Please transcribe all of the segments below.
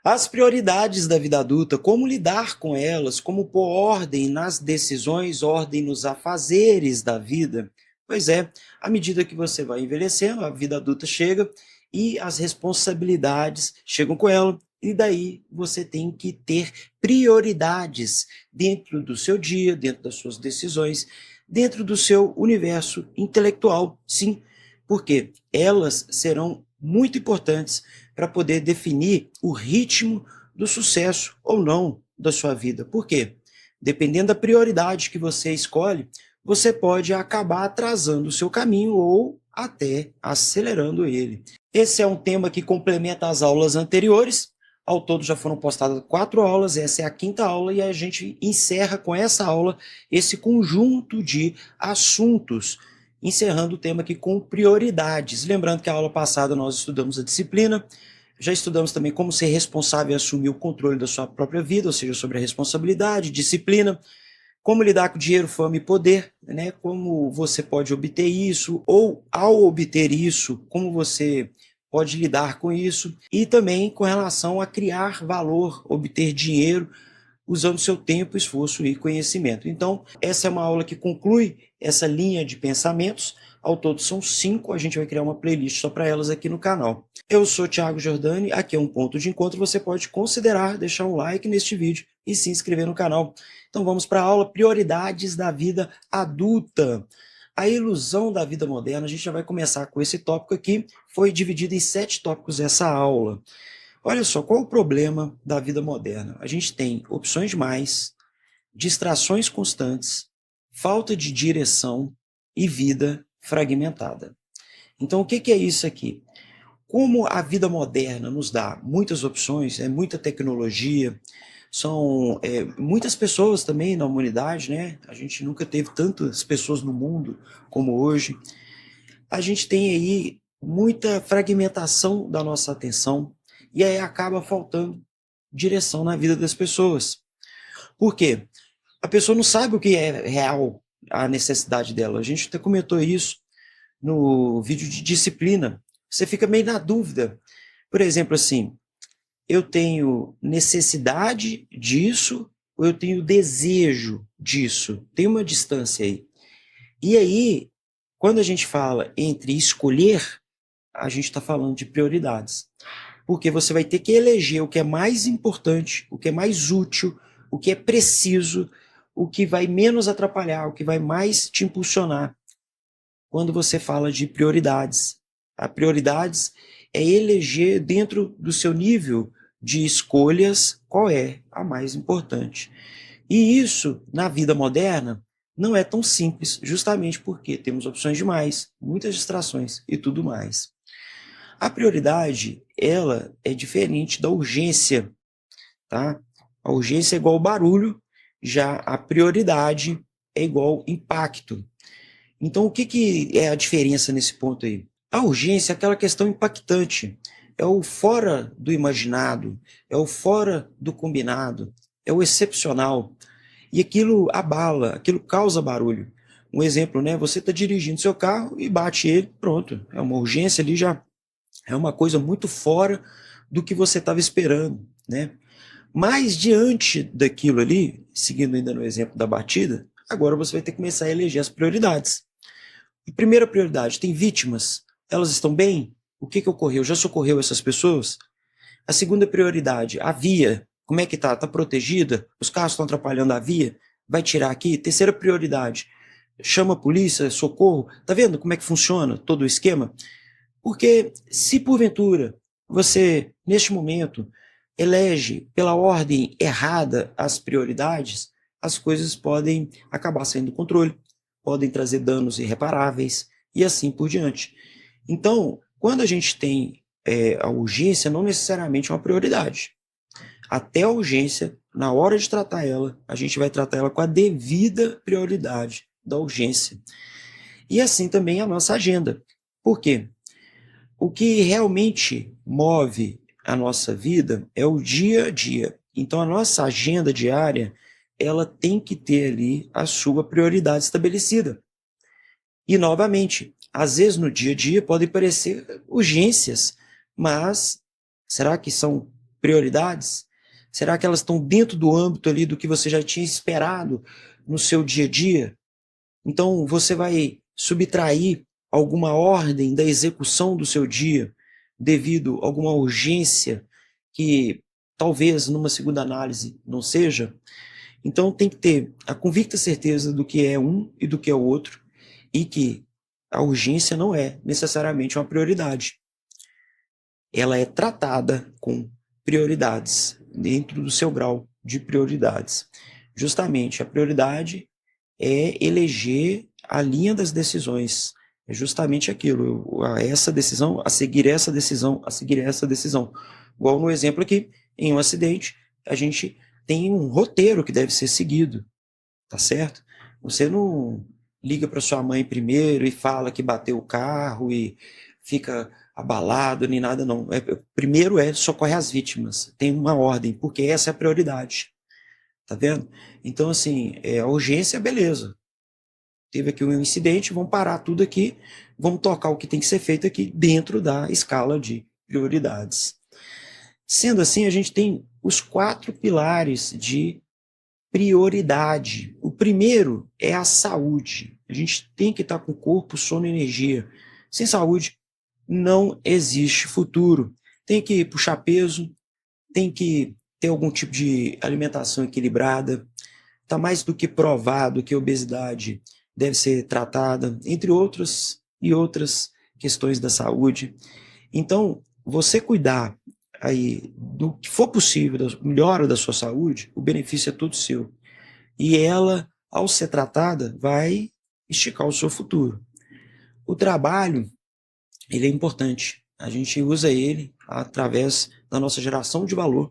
As prioridades da vida adulta, como lidar com elas, como pôr ordem nas decisões, ordem nos afazeres da vida. Pois é, à medida que você vai envelhecendo, a vida adulta chega e as responsabilidades chegam com ela, e daí você tem que ter prioridades dentro do seu dia, dentro das suas decisões, dentro do seu universo intelectual, sim, porque elas serão muito importantes para poder definir o ritmo do sucesso ou não da sua vida. Por quê? Dependendo da prioridade que você escolhe, você pode acabar atrasando o seu caminho ou até acelerando ele. Esse é um tema que complementa as aulas anteriores. Ao todo já foram postadas 4 aulas, essa é a 5ª aula e a gente encerra com essa aula esse conjunto de assuntos, encerrando o tema aqui com prioridades. Lembrando que a aula passada nós estudamos a disciplina, já estudamos também como ser responsável e assumir o controle da sua própria vida, ou seja, sobre a responsabilidade, disciplina, como lidar com dinheiro, fama e poder, né? Como você pode obter isso, ou ao obter isso, como você pode lidar com isso, e também com relação a criar valor, obter dinheiro, usando seu tempo, esforço e conhecimento. Então, essa é uma aula que conclui essa linha de pensamentos. Ao todo são 5, a gente vai criar uma playlist só para elas aqui no canal. Eu sou Thiago Giordani, aqui é um ponto de encontro, você pode considerar deixar um like neste vídeo e se inscrever no canal. Então vamos para a aula Prioridades da Vida Adulta. A ilusão da vida moderna, a gente já vai começar com esse tópico aqui, foi dividido em 7 tópicos essa aula. Olha só, qual o problema da vida moderna? A gente tem opções demais, distrações constantes, falta de direção e vida fragmentada. Então, o que é isso aqui? Como a vida moderna nos dá muitas opções, muita tecnologia, são muitas pessoas também na humanidade, né? A gente nunca teve tantas pessoas no mundo como hoje. A gente tem aí muita fragmentação da nossa atenção e aí acaba faltando direção na vida das pessoas. Por quê? A pessoa não sabe o que é real, a necessidade dela. A gente até comentou isso no vídeo de disciplina. Você fica meio na dúvida. Por exemplo, assim, eu tenho necessidade disso ou eu tenho desejo disso? Tem uma distância aí. E aí, quando a gente fala entre escolher, a gente está falando de prioridades. Porque você vai ter que eleger o que é mais importante, o que é mais útil, o que é preciso, o que vai menos atrapalhar, o que vai mais te impulsionar. Quando você fala de prioridades, a prioridades é eleger dentro do seu nível de escolhas qual é a mais importante. E isso, na vida moderna, não é tão simples, justamente porque temos opções demais, muitas distrações e tudo mais. A prioridade, ela é diferente da urgência, tá? A urgência é igual barulho, já a prioridade é igual impacto. Então, o que é a diferença nesse ponto aí? A urgência é aquela questão impactante, é o fora do imaginado, é o fora do combinado, é o excepcional. E aquilo abala, aquilo causa barulho. Um exemplo, né? Você está dirigindo seu carro e bate ele, pronto. É uma urgência ali, já é uma coisa muito fora do que você estava esperando, né? Mas diante daquilo ali, seguindo ainda no exemplo da batida, agora você vai ter que começar a eleger as prioridades. A primeira prioridade, tem vítimas? Elas estão bem? O que ocorreu? Já socorreu essas pessoas? A segunda prioridade, a via, como é que tá? Tá protegida? Os carros estão atrapalhando a via? Vai tirar aqui? Terceira prioridade, chama a polícia, socorro. Tá vendo como é que funciona todo o esquema? Porque se porventura você, neste momento, elege pela ordem errada as prioridades, as coisas podem acabar saindo do controle, podem trazer danos irreparáveis e assim por diante. Então, quando a gente tem a urgência, não necessariamente é uma prioridade. Até a urgência, na hora de tratar ela, a gente vai tratar ela com a devida prioridade da urgência. E assim também a nossa agenda. Por quê? O que realmente move a nossa vida é o dia a dia. Então a nossa agenda diária, ela tem que ter ali a sua prioridade estabelecida. E novamente, às vezes no dia a dia podem parecer urgências, mas será que são prioridades? Será que elas estão dentro do âmbito ali do que você já tinha esperado no seu dia a dia? Então, você vai subtrair alguma ordem da execução do seu dia devido a alguma urgência que talvez numa segunda análise não seja? Então, tem que ter a convicta certeza do que é um e do que é o outro, e que a urgência não é necessariamente uma prioridade. Ela é tratada com prioridades, dentro do seu grau de prioridades. Justamente, a prioridade é eleger a linha das decisões. É justamente aquilo, essa decisão, a seguir essa decisão, a seguir essa decisão. Igual no exemplo aqui, em um acidente, a gente tem um roteiro que deve ser seguido, tá certo? Você não liga para sua mãe primeiro e fala que bateu o carro e fica abalado nem nada, não. Primeiro socorrer as vítimas, tem uma ordem, porque essa é a prioridade, tá vendo? Então, assim, a urgência, beleza. Teve aqui um incidente, vamos parar tudo aqui, vamos tocar o que tem que ser feito aqui dentro da escala de prioridades. Sendo assim, a gente tem os 4 pilares de prioridade. O primeiro é a saúde. A gente tem que estar com o corpo, sono e energia. Sem saúde, não existe futuro. Tem que puxar peso, tem que ter algum tipo de alimentação equilibrada. Está mais do que provado que a obesidade deve ser tratada, entre outras e outras questões da saúde. Então, você cuidar aí do que for possível, da melhora da sua saúde, o benefício é todo seu. E ela, ao ser tratada, vai esticar o seu futuro. O trabalho, ele é importante. A gente usa ele através da nossa geração de valor.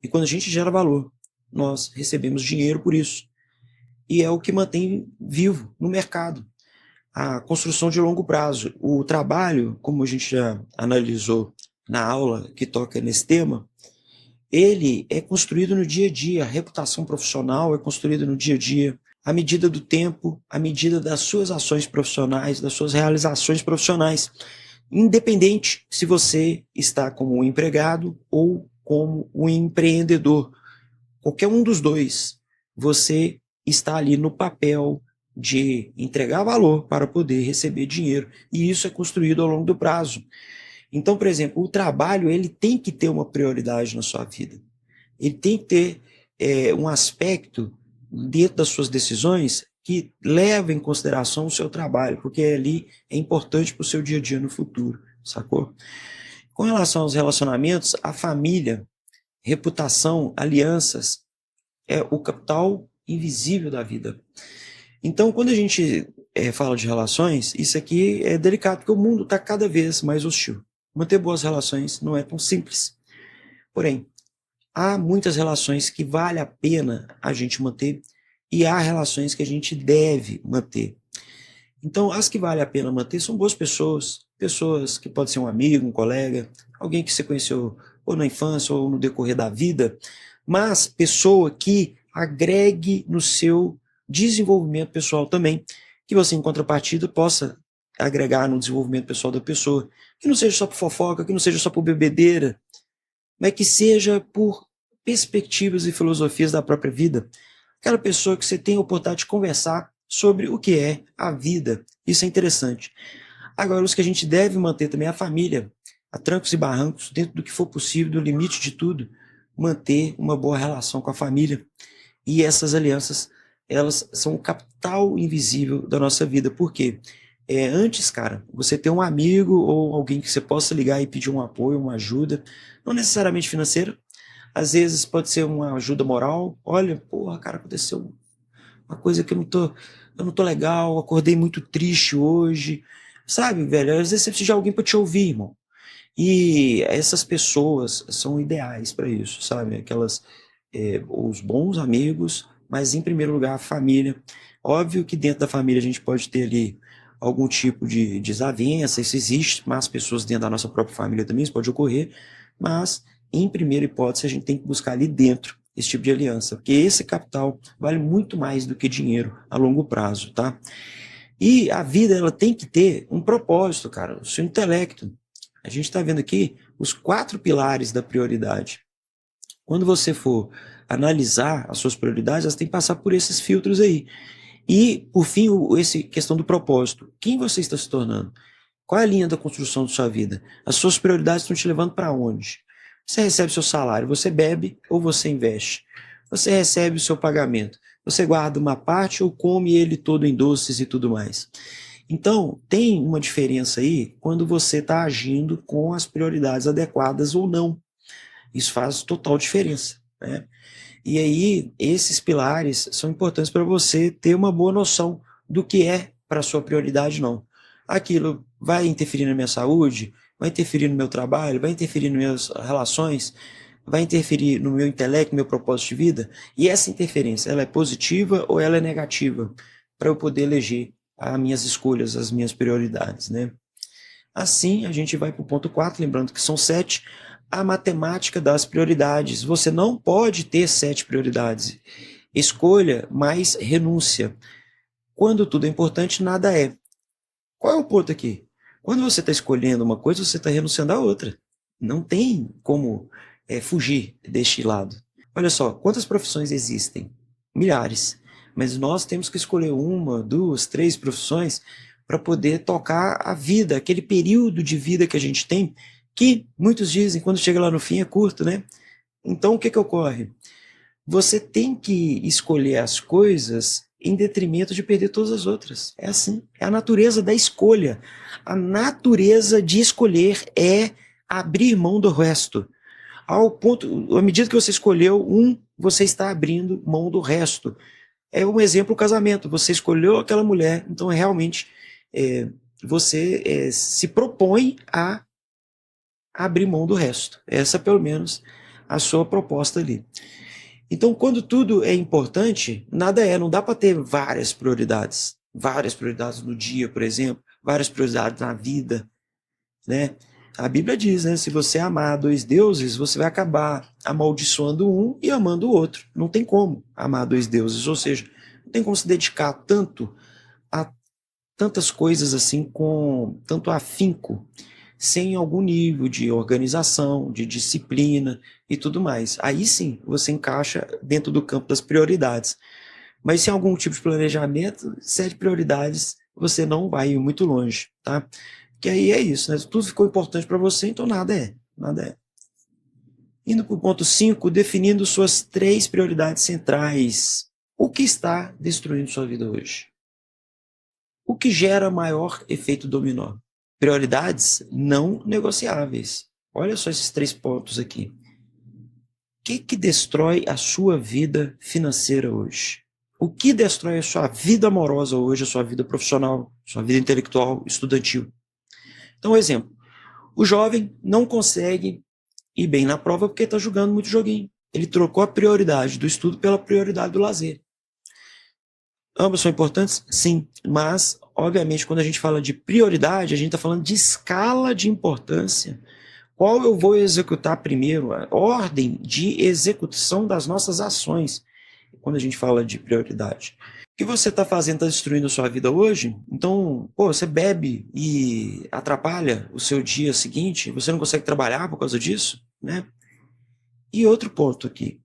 E quando a gente gera valor, nós recebemos dinheiro por isso. E é o que mantém vivo no mercado a construção de longo prazo. O trabalho, como a gente já analisou na aula que toca nesse tema, ele é construído no dia a dia. A reputação profissional é construída no dia a dia, à medida do tempo, à medida das suas ações profissionais, das suas realizações profissionais, independente se você está como um empregado ou como um empreendedor. Qualquer um dos dois, você está ali no papel de entregar valor para poder receber dinheiro. E isso é construído ao longo do prazo. Então, por exemplo, o trabalho ele tem que ter uma prioridade na sua vida. Ele tem que ter um aspecto dentro das suas decisões que leva em consideração o seu trabalho, porque ali é importante para o seu dia a dia no futuro, sacou? Com relação aos relacionamentos, a família, reputação, alianças, é o capital invisível da vida. Então, quando a gente fala de relações, isso aqui é delicado, porque o mundo está cada vez mais hostil. Manter boas relações não é tão simples. Porém, há muitas relações que vale a pena a gente manter e há relações que a gente deve manter. Então, as que vale a pena manter são boas pessoas, pessoas que podem ser um amigo, um colega, alguém que você conheceu ou na infância ou no decorrer da vida, mas pessoa que agregue no seu desenvolvimento pessoal também, que você em contrapartida possa agregar no desenvolvimento pessoal da pessoa, que não seja só por fofoca, que não seja só por bebedeira, mas que seja por perspectivas e filosofias da própria vida. Aquela pessoa que você tem a oportunidade de conversar sobre o que é a vida. Isso é interessante. Agora, os que a gente deve manter também é a família, a trancos e barrancos, dentro do que for possível, do limite de tudo, manter uma boa relação com a família. E essas alianças, elas são o capital invisível da nossa vida. Por quê? Antes, cara, você ter um amigo ou alguém que você possa ligar e pedir um apoio, uma ajuda, não necessariamente financeira, às vezes pode ser uma ajuda moral. Olha, porra, cara, aconteceu uma coisa que eu não tô legal, acordei muito triste hoje, sabe, velho? Às vezes você precisa de alguém para te ouvir, irmão. E essas pessoas são ideais para isso, sabe? Aquelas, os bons amigos, mas em primeiro lugar a família. Óbvio que dentro da família a gente pode ter ali algum tipo de desavença, isso existe, mas pessoas dentro da nossa própria família também, isso pode ocorrer, mas em primeira hipótese a gente tem que buscar ali dentro esse tipo de aliança, porque esse capital vale muito mais do que dinheiro a longo prazo, tá? E a vida, ela tem que ter um propósito, cara, o seu intelecto. A gente está vendo aqui os 4 pilares da prioridade. Quando você for analisar as suas prioridades, elas têm que passar por esses filtros aí. E, por fim, essa questão do propósito. Quem você está se tornando? Qual é a linha da construção da sua vida? As suas prioridades estão te levando para onde? Você recebe seu salário, você bebe ou você investe? Você recebe o seu pagamento, você guarda uma parte ou come ele todo em doces e tudo mais? Então, tem uma diferença aí quando você está agindo com as prioridades adequadas ou não. Isso faz total diferença, né? E aí, esses pilares são importantes para você ter uma boa noção do que é para sua prioridade, não. Aquilo vai interferir na minha saúde, vai interferir no meu trabalho, vai interferir nas minhas relações, vai interferir no meu intelecto, no meu propósito de vida. E essa interferência, ela é positiva ou ela é negativa? Para eu poder eleger as minhas escolhas, as minhas prioridades, né? Assim, a gente vai para o ponto 4, lembrando que são 7, a matemática das prioridades. Você não pode ter 7 prioridades. Escolha mais renúncia. Quando tudo é importante, nada é. Qual é o ponto aqui? Quando você está escolhendo uma coisa, você está renunciando à outra. Não tem como fugir deste lado. Olha só, quantas profissões existem? Milhares. Mas nós temos que escolher uma, duas, três profissões para poder tocar a vida, aquele período de vida que a gente tem, que muitos dizem, quando chega lá no fim, é curto, né? Então, o que ocorre? Você tem que escolher as coisas em detrimento de perder todas as outras. É assim. É a natureza da escolha. A natureza de escolher é abrir mão do resto. Ao ponto, à medida que você escolheu um, você está abrindo mão do resto. É um exemplo o casamento. Você escolheu aquela mulher, então realmente você se propõe a abrir mão do resto. Essa, pelo menos, a sua proposta ali. Então, quando tudo é importante, nada é. Não dá para ter várias prioridades. Várias prioridades no dia, por exemplo. Várias prioridades na vida, né? A Bíblia diz, né? Se você amar dois deuses, você vai acabar amaldiçoando um e amando o outro. Não tem como amar dois deuses. Ou seja, não tem como se dedicar tanto a tantas coisas assim com tanto afinco, sem algum nível de organização, de disciplina e tudo mais. Aí sim você encaixa dentro do campo das prioridades. Mas sem algum tipo de planejamento, 7 prioridades, você não vai ir muito longe, tá? Que aí é isso, né? Tudo ficou importante para você, então nada é. Nada é. Indo para o ponto 5, definindo suas 3 prioridades centrais. O que está destruindo sua vida hoje? O que gera maior efeito dominó? Prioridades não negociáveis. Olha só esses 3 pontos aqui. O que destrói a sua vida financeira hoje? O que destrói a sua vida amorosa hoje, a sua vida profissional, sua vida intelectual, estudantil? Então, exemplo, o jovem não consegue ir bem na prova porque está jogando muito joguinho. Ele trocou a prioridade do estudo pela prioridade do lazer. Ambos são importantes? Sim, mas, obviamente, quando a gente fala de prioridade, a gente está falando de escala de importância. Qual eu vou executar primeiro? A ordem de execução das nossas ações, quando a gente fala de prioridade. O que você está fazendo está destruindo a sua vida hoje? Então, você bebe e atrapalha o seu dia seguinte, você não consegue trabalhar por causa disso, né? E outro ponto aqui,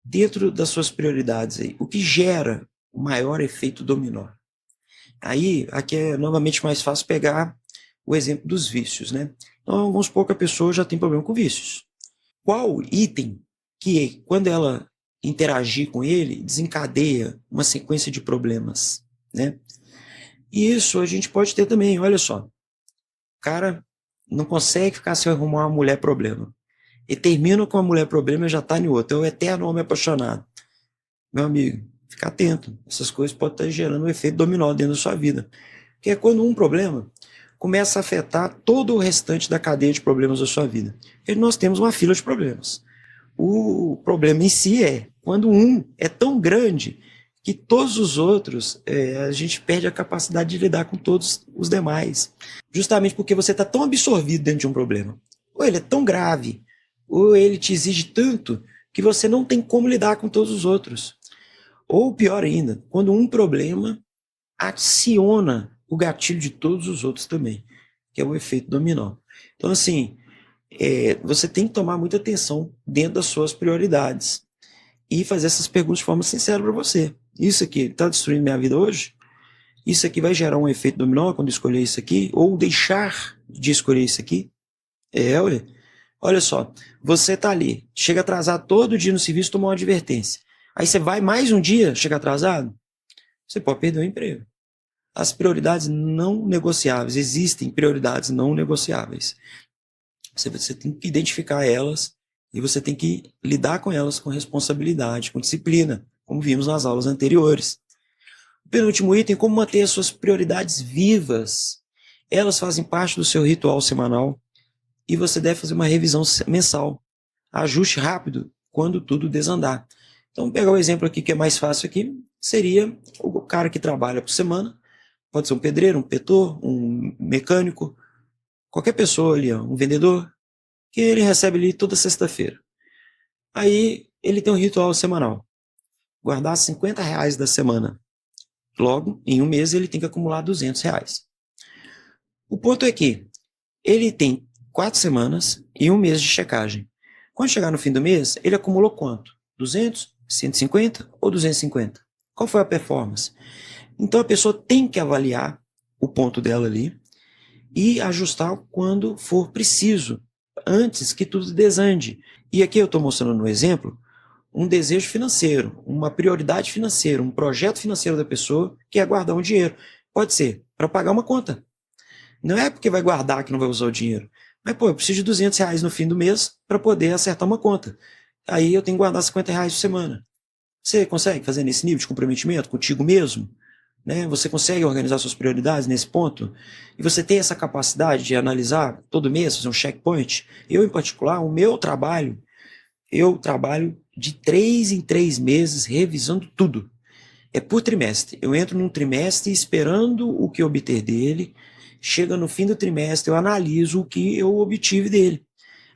dentro das suas prioridades aí, o que gera o maior efeito dominó? Aí, aqui é novamente mais fácil pegar o exemplo dos vícios, né? Então, vamos supor que a pessoa já tem problema com vícios. Qual item que, quando ela interagir com ele, desencadeia uma sequência de problemas, né? E isso a gente pode ter também, olha só. O cara não consegue ficar sem arrumar uma mulher problema. Ele termina com uma mulher problema e já está em outra. É o eterno homem apaixonado. Meu amigo, fica atento. Essas coisas podem estar gerando um efeito dominó dentro da sua vida. Que é quando um problema começa a afetar todo o restante da cadeia de problemas da sua vida. E nós temos uma fila de problemas. O problema em si é quando um é tão grande que todos os outros, a gente perde a capacidade de lidar com todos os demais. Justamente porque você está tão absorvido dentro de um problema. Ou ele é tão grave, ou ele te exige tanto que você não tem como lidar com todos os outros. Ou pior ainda, quando um problema aciona o gatilho de todos os outros também, que é o efeito dominó. Então, assim, você tem que tomar muita atenção dentro das suas prioridades e fazer essas perguntas de forma sincera para você. Isso aqui está destruindo minha vida hoje? Isso aqui vai gerar um efeito dominó quando escolher isso aqui? Ou deixar de escolher isso aqui? Olha só, você tá ali, chega atrasado todo dia no serviço, tomou uma advertência. Aí você vai mais um dia, chega atrasado, você pode perder o emprego. As prioridades não negociáveis, existem prioridades não negociáveis. Você tem que identificar elas e você tem que lidar com elas com responsabilidade, com disciplina, como vimos nas aulas anteriores. O penúltimo item, como manter as suas prioridades vivas. Elas fazem parte do seu ritual semanal e você deve fazer uma revisão mensal. Ajuste rápido quando tudo desandar. Então, vou pegar o exemplo aqui que é mais fácil aqui, seria o cara que trabalha por semana, pode ser um pedreiro, um pintor, um mecânico, qualquer pessoa ali, um vendedor, que ele recebe ali toda sexta-feira. Aí ele tem um ritual semanal, guardar R$ 50 da semana. Logo, em um mês ele tem que acumular R$ 200. O ponto é que ele tem 4 semanas e um mês de checagem. Quando chegar no fim do mês, ele acumulou quanto? 200, 150 ou 250? Qual foi a performance? Então a pessoa tem que avaliar o ponto dela ali e ajustar quando for preciso, antes que tudo desande. E aqui eu estou mostrando no exemplo um desejo financeiro, uma prioridade financeira, um projeto financeiro da pessoa que é guardar um dinheiro. Pode ser para pagar uma conta. Não é porque vai guardar que não vai usar o dinheiro. Mas, eu preciso de R$ 200 no fim do mês para poder acertar uma conta. Aí eu tenho que guardar R$ 50 por semana. Você consegue fazer nesse nível de comprometimento contigo mesmo? Né? Você consegue organizar suas prioridades nesse ponto? E você tem essa capacidade de analisar todo mês, fazer um checkpoint? Eu, em particular, o meu trabalho, eu trabalho de 3 em 3 meses revisando tudo. É por trimestre. Eu entro num trimestre esperando o que obter dele. Chega no fim do trimestre, eu analiso o que eu obtive dele.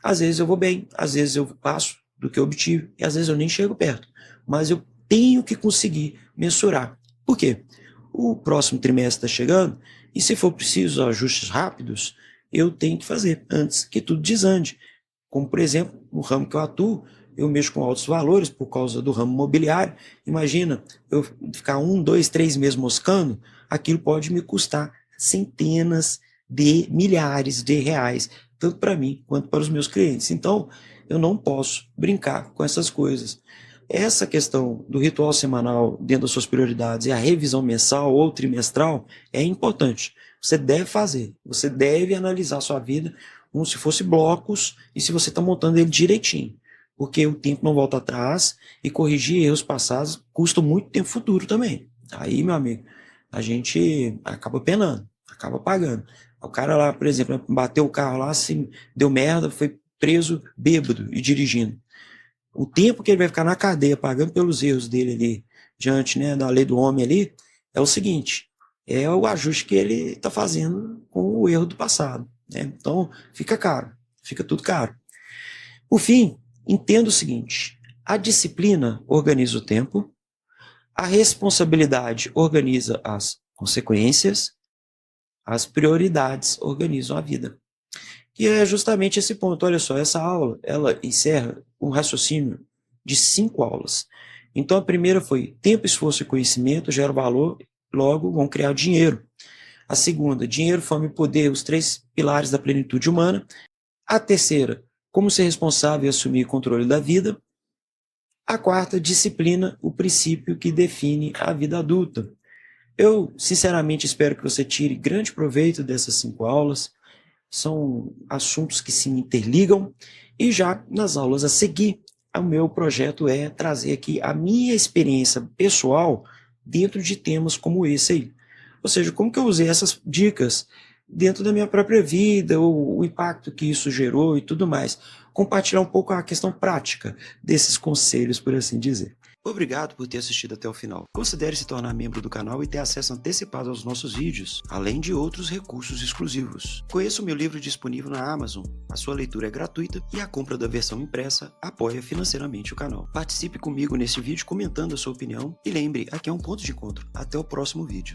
Às vezes eu vou bem, às vezes eu passo do que eu obtive, e às vezes eu nem chego perto. Mas eu tenho que conseguir mensurar. Por quê? O próximo trimestre está chegando, e se for preciso ajustes rápidos, eu tenho que fazer antes que tudo desande. Como, por exemplo, no ramo que eu atuo, eu mexo com altos valores por causa do ramo imobiliário. Imagina, eu ficar 1, 2, 3 meses moscando, aquilo pode me custar centenas de milhares de reais, tanto para mim quanto para os meus clientes. Então, eu não posso brincar com essas coisas. Essa questão do ritual semanal dentro das suas prioridades e a revisão mensal ou trimestral é importante. Você deve fazer, você deve analisar a sua vida como se fosse blocos e se você está montando ele direitinho. Porque o tempo não volta atrás e corrigir erros passados custa muito tempo futuro também. Aí, meu amigo, a gente acaba penando, acaba pagando. O cara lá, por exemplo, bateu o carro lá, se deu merda, foi preso bêbado e dirigindo. O tempo que ele vai ficar na cadeia pagando pelos erros dele ali, diante, né, da lei do homem ali, é o seguinte, é o ajuste que ele está fazendo com o erro do passado. Né? Então, fica caro, fica tudo caro. Por fim, entenda o seguinte, a disciplina organiza o tempo, a responsabilidade organiza as consequências, as prioridades organizam a vida. E é justamente esse ponto. Olha só, essa aula, ela encerra um raciocínio de 5 aulas. Então a primeira foi tempo, esforço e conhecimento geram valor, logo vão criar dinheiro. A segunda, dinheiro, fome e poder, os 3 pilares da plenitude humana. A terceira, como ser responsável e assumir o controle da vida. A quarta, disciplina, o princípio que define a vida adulta. Eu, sinceramente, espero que você tire grande proveito dessas 5 aulas. São assuntos que se interligam. E já nas aulas a seguir, o meu projeto é trazer aqui a minha experiência pessoal dentro de temas como esse aí. Ou seja, como que eu usei essas dicas dentro da minha própria vida, o impacto que isso gerou e tudo mais. Compartilhar um pouco a questão prática desses conselhos, por assim dizer. Obrigado por ter assistido até o final. Considere se tornar membro do canal e ter acesso antecipado aos nossos vídeos, além de outros recursos exclusivos. Conheça o meu livro disponível na Amazon. A sua leitura é gratuita e a compra da versão impressa apoia financeiramente o canal. Participe comigo nesse vídeo comentando a sua opinião e lembre, aqui é um ponto de encontro. Até o próximo vídeo.